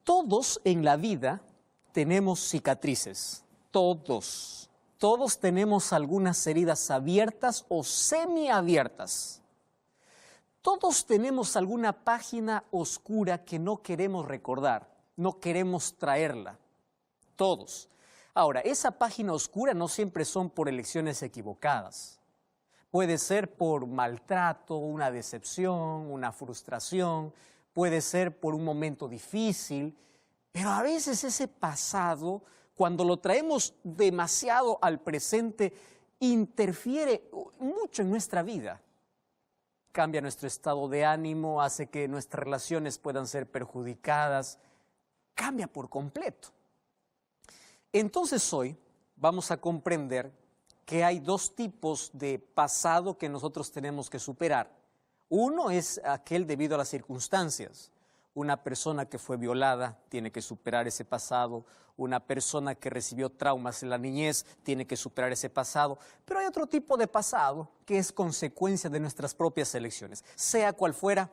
Todos en la vida tenemos cicatrices, todos. Todos tenemos algunas heridas abiertas o semiabiertas. Todos tenemos alguna página oscura que no queremos recordar, no queremos traerla. Todos. Ahora, esa página oscura no siempre son por elecciones equivocadas. Puede ser por maltrato, una decepción, una frustración, puede ser por un momento difícil, pero a veces ese pasado, cuando lo traemos demasiado al presente, interfiere mucho en nuestra vida. Cambia nuestro estado de ánimo, hace que nuestras relaciones puedan ser perjudicadas, cambia por completo. Entonces hoy vamos a comprender que hay dos tipos de pasado que nosotros tenemos que superar. Uno es aquel debido a las circunstancias. Una persona que fue violada tiene que superar ese pasado. Una persona que recibió traumas en la niñez tiene que superar ese pasado. Pero hay otro tipo de pasado que es consecuencia de nuestras propias elecciones. Sea cual fuera,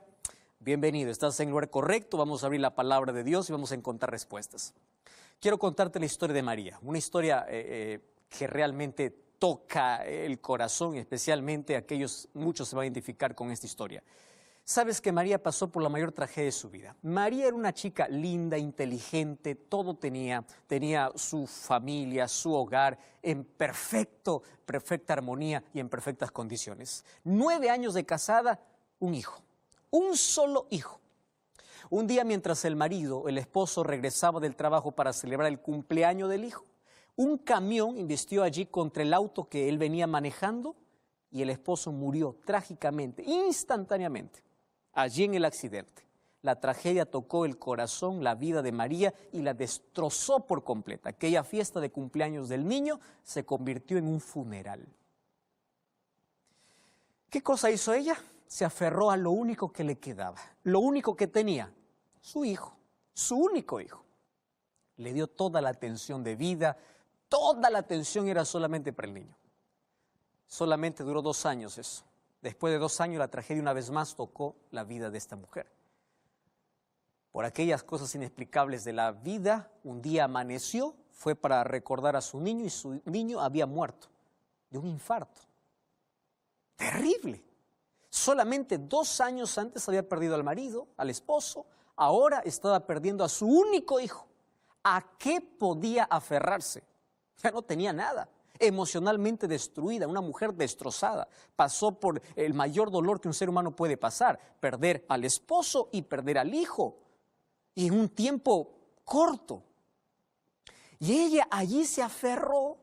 bienvenido, estás en el lugar correcto. Vamos a abrir la palabra de Dios y vamos a encontrar respuestas. Quiero contarte la historia de María, una historia que realmente toca el corazón, y especialmente muchos se van a identificar con esta historia. Sabes que María pasó por la mayor tragedia de su vida. María era una chica linda, inteligente, todo tenía su familia, su hogar en perfecta armonía y en perfectas condiciones. 9 años de casada, un hijo, un solo hijo. Un día mientras el esposo regresaba del trabajo para celebrar el cumpleaños del hijo, un camión embestió allí contra el auto que él venía manejando y el esposo murió trágicamente, instantáneamente, allí en el accidente. La tragedia tocó el corazón, la vida de María y la destrozó por completa. Aquella fiesta de cumpleaños del niño se convirtió en un funeral. ¿Qué cosa hizo ella? Se aferró a lo único que le quedaba, lo único que tenía, su hijo, su único hijo. Le dio toda la atención de vida. Toda la atención era solamente para el niño. Solamente duró 2 años eso. Después de 2 años la tragedia una vez más tocó la vida de esta mujer. Por aquellas cosas inexplicables de la vida, un día amaneció, fue para recordar a su niño y su niño había muerto de un infarto. Terrible. Solamente 2 años antes había perdido al marido, al esposo, ahora estaba perdiendo a su único hijo. ¿A qué podía aferrarse? Ya no tenía nada, emocionalmente destruida, una mujer destrozada. Pasó por el mayor dolor que un ser humano puede pasar, perder al esposo y perder al hijo, y en un tiempo corto. Y ella allí se aferró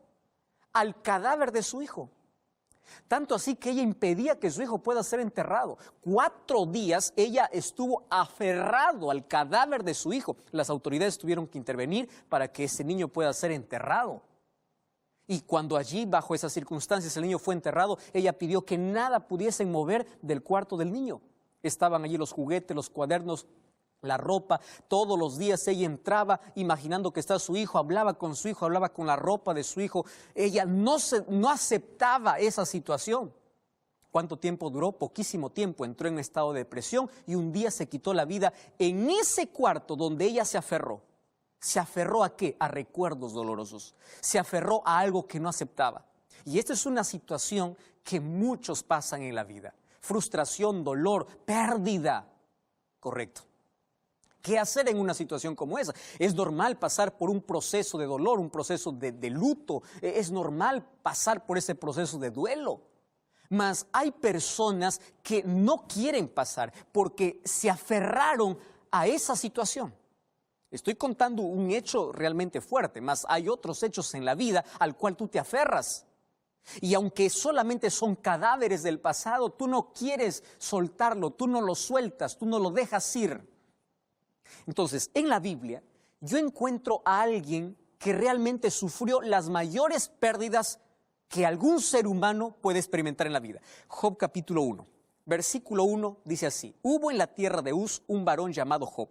al cadáver de su hijo, tanto así que ella impedía que su hijo pueda ser enterrado. 4 días ella estuvo aferrado al cadáver de su hijo. Las autoridades tuvieron que intervenir para que ese niño pueda ser enterrado. Y cuando allí, bajo esas circunstancias, el niño fue enterrado, ella pidió que nada pudiesen mover del cuarto del niño. Estaban allí los juguetes, los cuadernos, la ropa. Todos los días ella entraba imaginando que estaba su hijo, hablaba con su hijo, hablaba con la ropa de su hijo. Ella no aceptaba esa situación. ¿Cuánto tiempo duró? Poquísimo tiempo. Entró en un estado de depresión y un día se quitó la vida en ese cuarto donde ella se aferró. ¿Se aferró a qué? A recuerdos dolorosos. Se aferró a algo que no aceptaba. Y esta es una situación que muchos pasan en la vida. Frustración, dolor, pérdida. Correcto. ¿Qué hacer en una situación como esa? Es normal pasar por un proceso de dolor, un proceso de luto. Es normal pasar por ese proceso de duelo. Mas hay personas que no quieren pasar porque se aferraron a esa situación. Estoy contando un hecho realmente fuerte, mas hay otros hechos en la vida al cual tú te aferras. Y aunque solamente son cadáveres del pasado, tú no quieres soltarlo, tú no lo sueltas, tú no lo dejas ir. Entonces, en la Biblia, yo encuentro a alguien que realmente sufrió las mayores pérdidas que algún ser humano puede experimentar en la vida. Job capítulo 1, versículo 1 dice así: hubo en la tierra de Uz un varón llamado Job.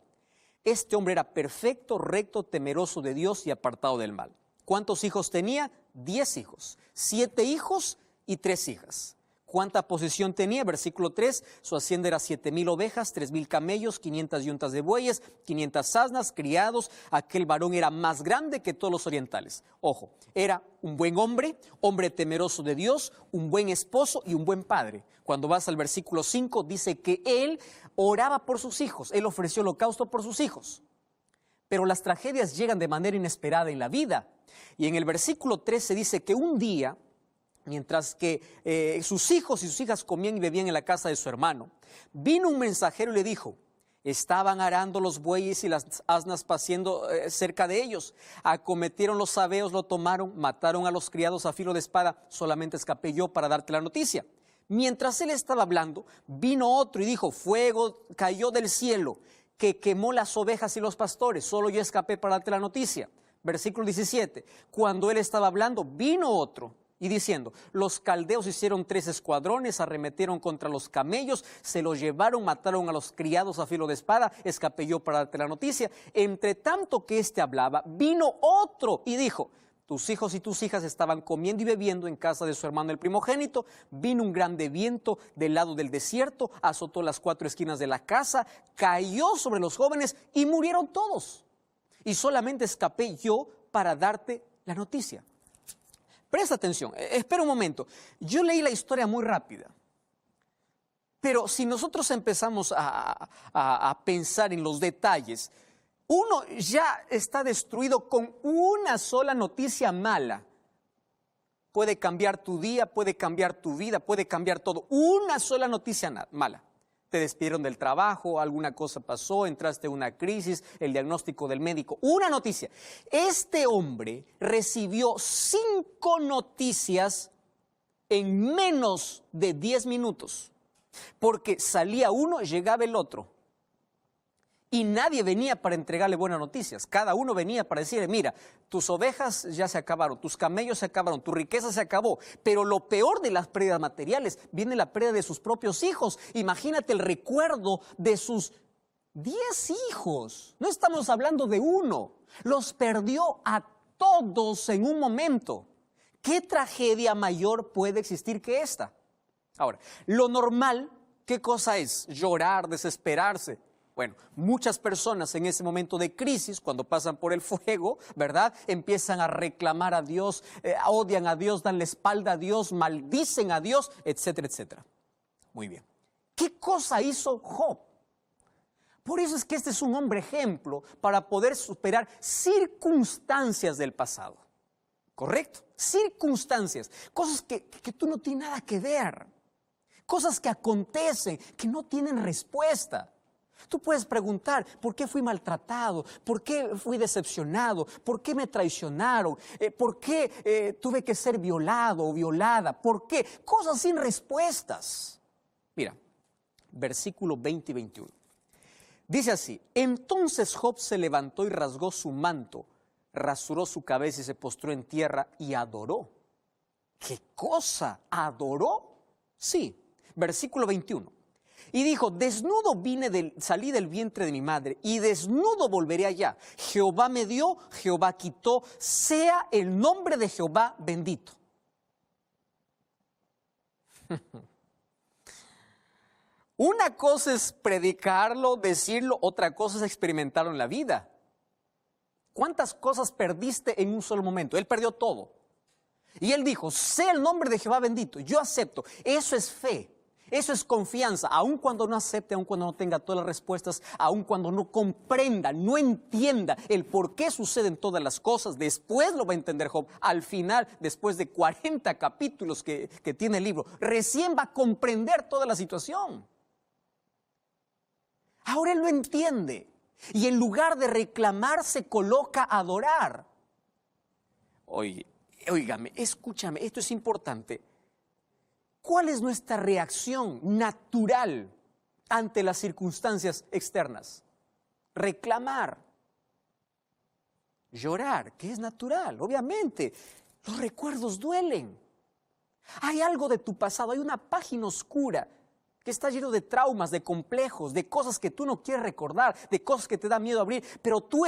Este hombre era perfecto, recto, temeroso de Dios y apartado del mal. ¿Cuántos hijos tenía? 10 hijos, 7 hijos y 3 hijas. ¿Cuánta posesión tenía? Versículo 3, su hacienda era 7,000 ovejas, 3,000 camellos, 500 yuntas de bueyes, 500 asnas, criados. Aquel varón era más grande que todos los orientales. Ojo, era un buen hombre, hombre temeroso de Dios, un buen esposo y un buen padre. Cuando vas al versículo 5, dice que él oraba por sus hijos, él ofreció holocausto por sus hijos. Pero las tragedias llegan de manera inesperada en la vida. Y en el versículo 13 dice que un día, mientras que sus hijos y sus hijas comían y bebían en la casa de su hermano, vino un mensajero y le dijo: estaban arando los bueyes y las asnas paciendo cerca de ellos. Acometieron los sabeos, lo tomaron, mataron a los criados a filo de espada. Solamente escapé yo para darte la noticia. Mientras él estaba hablando, vino otro y dijo: fuego cayó del cielo, que quemó las ovejas y los pastores. Solo yo escapé para darte la noticia. Versículo 17. Cuando él estaba hablando, vino otro y diciendo: los caldeos hicieron 3 escuadrones, arremetieron contra los camellos, se los llevaron, mataron a los criados a filo de espada. Escapé yo para darte la noticia. Entre tanto que éste hablaba, vino otro y dijo: tus hijos y tus hijas estaban comiendo y bebiendo en casa de su hermano el primogénito. Vino un grande viento del lado del desierto, azotó las 4 esquinas de la casa, cayó sobre los jóvenes y murieron todos. Y solamente escapé yo para darte la noticia. Presta atención, espera un momento. Yo leí la historia muy rápida. Pero si nosotros empezamos a pensar en los detalles, uno ya está destruido con una sola noticia mala. Puede cambiar tu día, puede cambiar tu vida, puede cambiar todo. Una sola noticia mala. Te despidieron del trabajo, alguna cosa pasó, entraste en una crisis, el diagnóstico del médico. Una noticia. Este hombre recibió 5 noticias en menos de 10 minutos. Porque salía uno, llegaba el otro. Y nadie venía para entregarle buenas noticias. Cada uno venía para decirle: mira, tus ovejas ya se acabaron, tus camellos se acabaron, tu riqueza se acabó. Pero lo peor de las pérdidas materiales viene la pérdida de sus propios hijos. Imagínate el recuerdo de sus 10 hijos. No estamos hablando de uno. Los perdió a todos en un momento. ¿Qué tragedia mayor puede existir que esta? Ahora, lo normal, ¿qué cosa es? Llorar, desesperarse. Bueno, muchas personas en ese momento de crisis, cuando pasan por el fuego, ¿verdad?, empiezan a reclamar a Dios, odian a Dios, dan la espalda a Dios, maldicen a Dios, etcétera, etcétera. Muy bien. ¿Qué cosa hizo Job? Por eso es que este es un hombre ejemplo para poder superar circunstancias del pasado. ¿Correcto? Circunstancias, cosas que tú no tienes nada que ver, cosas que acontecen, que no tienen respuesta. Tú puedes preguntar: ¿por qué fui maltratado? ¿Por qué fui decepcionado? ¿Por qué me traicionaron? ¿Por qué tuve que ser violado o violada? ¿Por qué? Cosas sin respuestas. Mira, versículo 20 y 21. Dice así: entonces Job se levantó y rasgó su manto, rasuró su cabeza y se postró en tierra y adoró. ¿Qué cosa? ¿Adoró? Sí. Versículo 21. Y dijo: desnudo salí del vientre de mi madre, y desnudo volveré allá. Jehová me dio, Jehová quitó, sea el nombre de Jehová bendito. Una cosa es predicarlo, decirlo, otra cosa es experimentarlo en la vida. ¿Cuántas cosas perdiste en un solo momento? Él perdió todo. Y él dijo: sea el nombre de Jehová bendito. Yo acepto. Eso es fe. Eso es confianza, aun cuando no acepte, aun cuando no tenga todas las respuestas, aun cuando no comprenda, no entienda el por qué suceden todas las cosas. Después lo va a entender Job. Al final, después de 40 capítulos que tiene el libro, recién va a comprender toda la situación. Ahora él lo entiende. Y en lugar de reclamar, se coloca a adorar. Óigame, escúchame, esto es importante. ¿Cuál es nuestra reacción natural ante las circunstancias externas? Reclamar, llorar, que es natural, obviamente. Los recuerdos duelen. Hay algo de tu pasado, hay una página oscura que está lleno de traumas, de complejos, de cosas que tú no quieres recordar, de cosas que te da miedo abrir, pero tú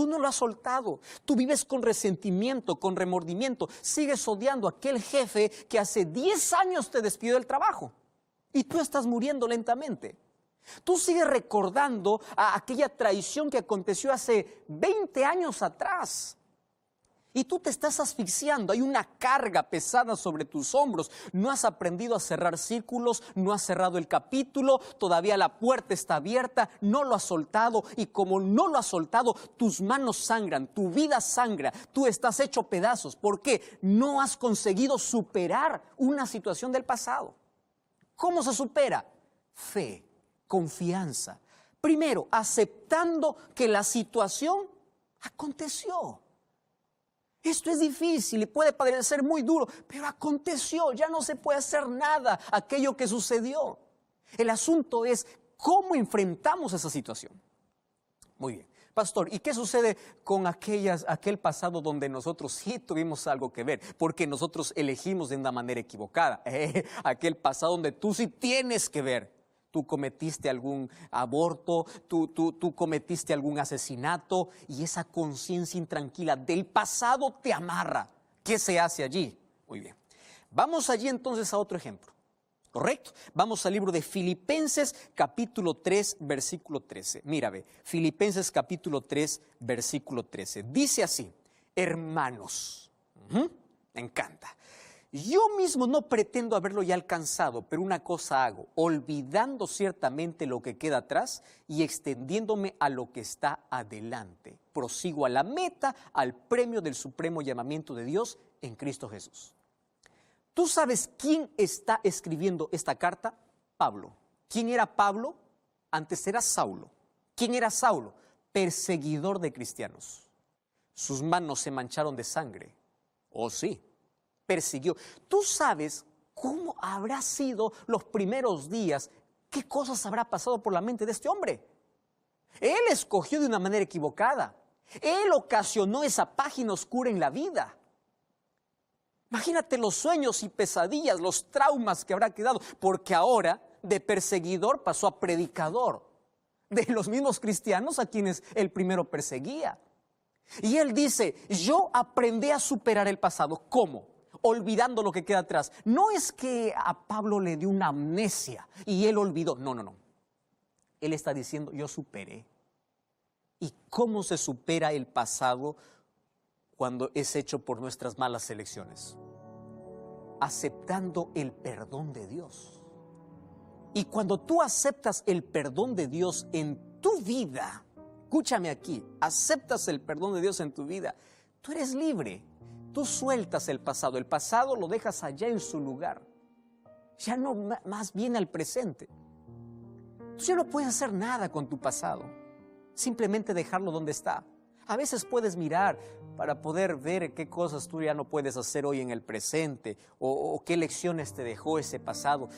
no lo has soltado. Tú vives con resentimiento, con remordimiento, sigues odiando a aquel jefe que hace 10 años te despidió del trabajo y tú estás muriendo lentamente. Tú sigues recordando a aquella traición que aconteció hace 20 años atrás. Y tú te estás asfixiando, hay una carga pesada sobre tus hombros. No has aprendido a cerrar círculos, no has cerrado el capítulo, todavía la puerta está abierta, no lo has soltado. Y como no lo has soltado, tus manos sangran, tu vida sangra, tú estás hecho pedazos. ¿Por qué? No has conseguido superar una situación del pasado. ¿Cómo se supera? Fe, confianza. Primero, aceptando que la situación aconteció. Esto es difícil y puede parecer muy duro, pero aconteció, ya no se puede hacer nada aquello que sucedió. El asunto es cómo enfrentamos esa situación. Muy bien, pastor, ¿y qué sucede con aquel pasado donde nosotros sí tuvimos algo que ver? Porque nosotros elegimos de una manera equivocada. Aquel pasado donde tú sí tienes que ver. Tú cometiste algún aborto, tú cometiste algún asesinato y esa conciencia intranquila del pasado te amarra. ¿Qué se hace allí? Muy bien. Vamos allí entonces a otro ejemplo. ¿Correcto? Vamos al libro de Filipenses capítulo 3, versículo 13. Mira, ve, Filipenses capítulo 3, versículo 13. Dice así, hermanos, me encanta. Yo mismo no pretendo haberlo ya alcanzado, pero una cosa hago, olvidando ciertamente lo que queda atrás y extendiéndome a lo que está adelante. Prosigo a la meta, al premio del supremo llamamiento de Dios en Cristo Jesús. ¿Tú sabes quién está escribiendo esta carta? Pablo. ¿Quién era Pablo? Antes era Saulo. ¿Quién era Saulo? Perseguidor de cristianos. Sus manos se mancharon de sangre. Oh, sí. Persiguió. ¿Tú sabes cómo habrá sido los primeros días? ¿Qué cosas habrá pasado por la mente de este hombre? Él escogió de una manera equivocada. Él ocasionó esa página oscura en la vida. Imagínate los sueños y pesadillas, los traumas que habrá quedado, porque ahora de perseguidor pasó a predicador de los mismos cristianos a quienes él primero perseguía. Y él dice, yo aprendí a superar el pasado. ¿Cómo? Olvidando lo que queda atrás. No es que a Pablo le dio una amnesia y él olvidó. No. Él está diciendo, yo superé. ¿Y cómo se supera el pasado cuando es hecho por nuestras malas elecciones? Aceptando el perdón de Dios. Y cuando tú aceptas el perdón de Dios en tu vida, escúchame aquí, aceptas el perdón de Dios en tu vida, tú eres libre. Tú sueltas el pasado lo dejas allá en su lugar. Ya no más bien al presente. Tú ya no puedes hacer nada con tu pasado, simplemente dejarlo donde está. A veces puedes mirar para poder ver qué cosas tú ya no puedes hacer hoy en el presente o qué lecciones te dejó ese pasado.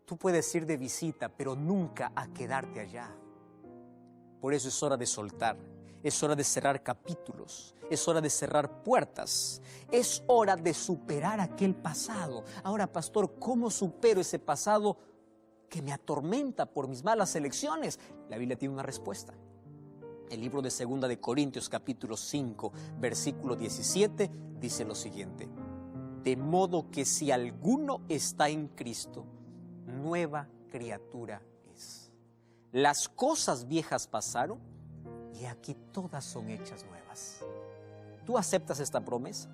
Tú puedes ir de visita, pero nunca a quedarte allá. Por eso es hora de soltar. Es hora de cerrar capítulos, es hora de cerrar puertas, es hora de superar aquel pasado. Ahora, pastor, ¿cómo supero ese pasado que me atormenta por mis malas elecciones? La Biblia tiene una respuesta. El libro de 2 de Corintios capítulo 5, versículo 17, dice lo siguiente. De modo que si alguno está en Cristo, nueva criatura es. Las cosas viejas pasaron, y aquí todas son hechas nuevas. ¿Tú aceptas esta promesa?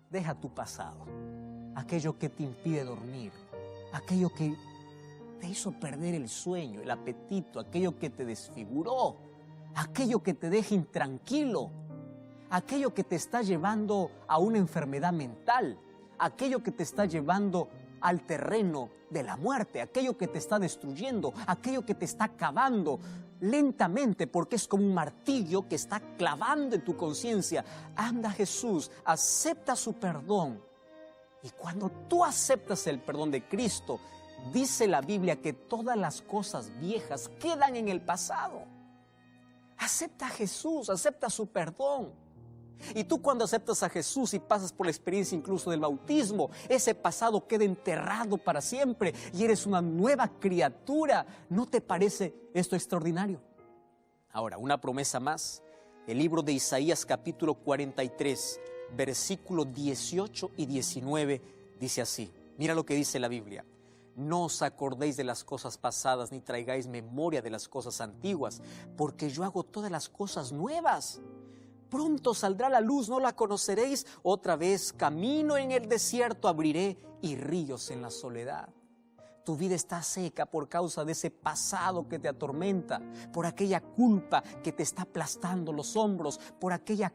Deja tu pasado, aquello que te impide dormir, aquello que te hizo perder el sueño, el apetito, aquello que te desfiguró, aquello que te deja intranquilo, aquello que te está llevando a una enfermedad mental, aquello que te está llevando al terreno de la muerte, aquello que te está destruyendo, aquello que te está acabando lentamente, porque es como un martillo que está clavando en tu conciencia. Anda Jesús, acepta su perdón. Y cuando tú aceptas el perdón de Cristo, dice la Biblia que todas las cosas viejas quedan en el pasado. Acepta a Jesús, acepta su perdón. Y tú cuando aceptas a Jesús y pasas por la experiencia incluso del bautismo, ese pasado queda enterrado para siempre y eres una nueva criatura. ¿No te parece esto extraordinario? Ahora, una promesa más. El libro de Isaías capítulo 43, versículos 18 y 19 dice así. Mira lo que dice la Biblia. No os acordéis de las cosas pasadas ni traigáis memoria de las cosas antiguas, porque yo hago todas las cosas nuevas. Pronto saldrá la luz, no la conoceréis. Otra vez camino en el desierto abriré y ríos en la soledad. Tu vida está seca por causa de ese pasado que te atormenta, por aquella culpa que te está aplastando los hombros, por aquella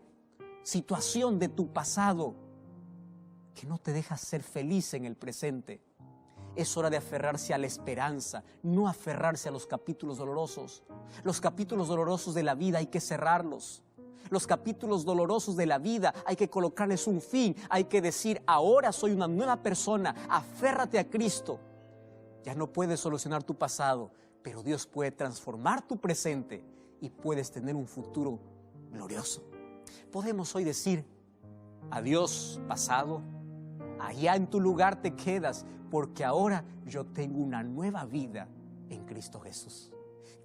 situación de tu pasado que no te deja ser feliz en el presente. Es hora de aferrarse a la esperanza, no aferrarse a los capítulos dolorosos. Los capítulos dolorosos de la vida hay que cerrarlos. Los capítulos dolorosos de la vida hay que colocarles un fin. Hay que decir, ahora soy una nueva persona, aférrate a Cristo. Ya no puedes solucionar tu pasado, pero Dios puede transformar tu presente y puedes tener un futuro glorioso. Podemos hoy decir, adiós pasado, allá en tu lugar te quedas, porque ahora yo tengo una nueva vida en Cristo Jesús.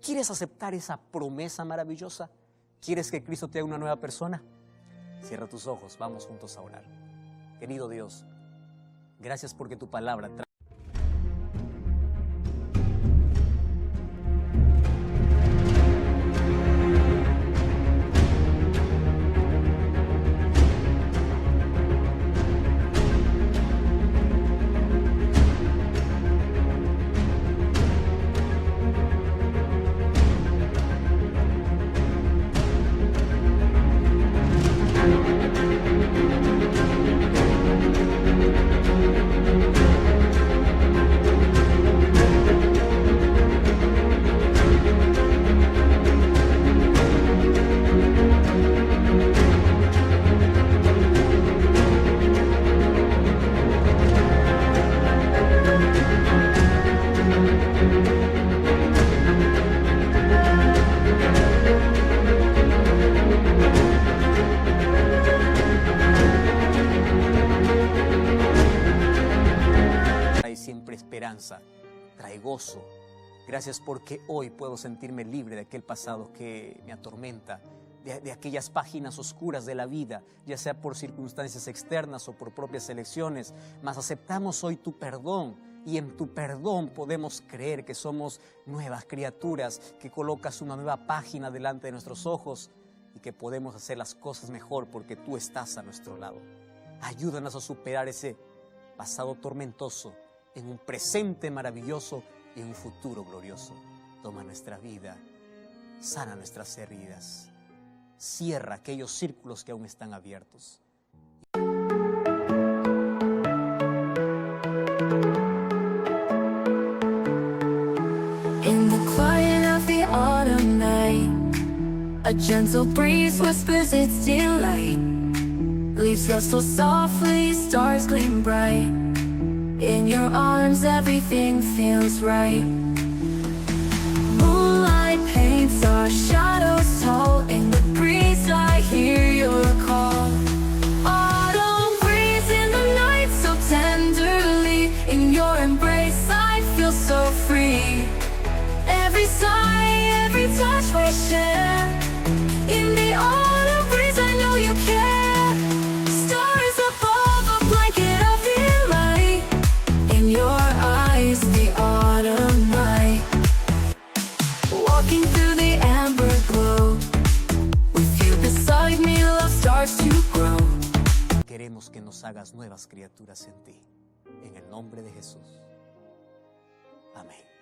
¿Quieres aceptar esa promesa maravillosa? ¿Quieres que Cristo te haga una nueva persona? Cierra tus ojos, vamos juntos a orar. Querido Dios, gracias porque tu palabra trae. Siempre esperanza, trae gozo. Gracias porque hoy puedo sentirme libre de aquel pasado que me atormenta, de aquellas páginas oscuras de la vida, ya sea por circunstancias externas o por propias elecciones, mas aceptamos hoy tu perdón y en tu perdón podemos creer que somos nuevas criaturas, que colocas una nueva página delante de nuestros ojos y que podemos hacer las cosas mejor porque tú estás a nuestro lado. Ayúdanos a superar ese pasado tormentoso en un presente maravilloso y en un futuro glorioso. Toma nuestra vida, sana nuestras heridas, cierra aquellos círculos que aún están abiertos. In the quiet of the autumn night, a gentle breeze whispers its delight. Leaves rustle softly, stars gleam bright. In your arms everything feels right. Moonlight paints our shadows tall. In the breeze I hear your call. Autumn breeze in the night so tenderly. In your embrace I feel so free. Every sigh, every touch we share. In the autumn breeze I know you care. Stars above, a blanket of delight. In your eyes, the autumn night. Walking through the amber glow. With you beside me, love starts to grow. Queremos que nos hagas nuevas criaturas en ti. En el nombre de Jesús. Amén.